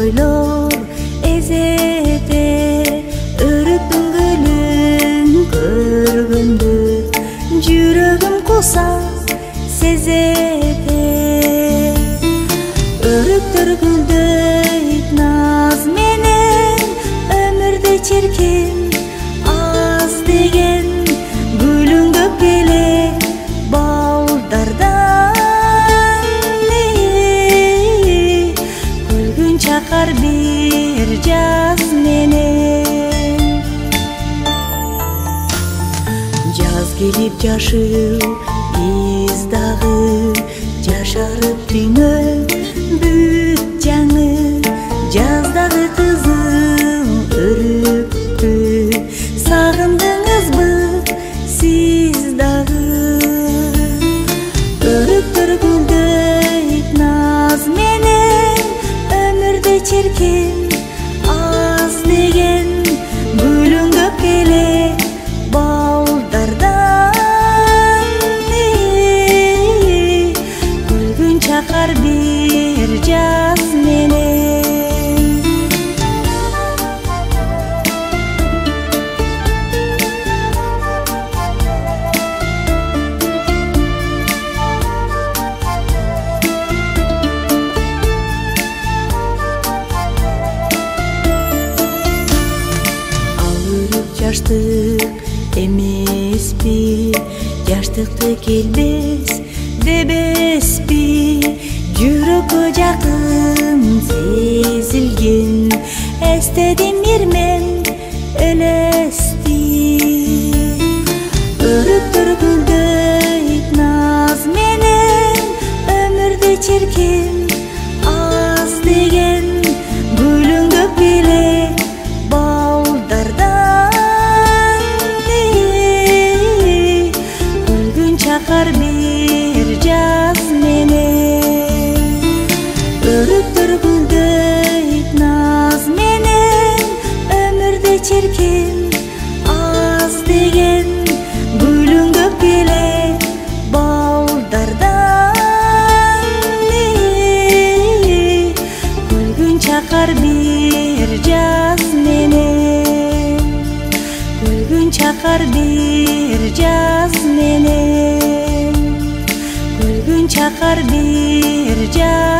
ойлор эзете өрүктүн гүлүн көргөндө жүрөгүм кулса сезете өрүктөр гүлдөйт наз менен өмүрдө чиркин аз деген гүлүң көп эле балдардан көлгүн чакар бир жаз менен жаз келип жашыл биз дагы жашарып дүйнө бүт жаңы жаздагы кызыл өрүктү сагындыңызбы сиз дагы өрүктөр гүлдөйт наз менен өмүрдө чиркин аз деген гүлүң көп эле балдардан көлгүн чакар бир жаз менен жаштык эмеспи жаштыкты келбес дебеспи жүрөккө жакын сезилген эстедим ирмен элести өрүктөр гүлдөйт наз менен өмүрдө чиркин аз деген гүлүң көп эле чакар бир жаз менен өрүктөр гүлдөйт наз менен өмүрдө чиркин аз деген гүлүң көп эле балдардан көлгүн чакар бир жаз менен көлгүн чакар бир жаз менен чакар бир жаз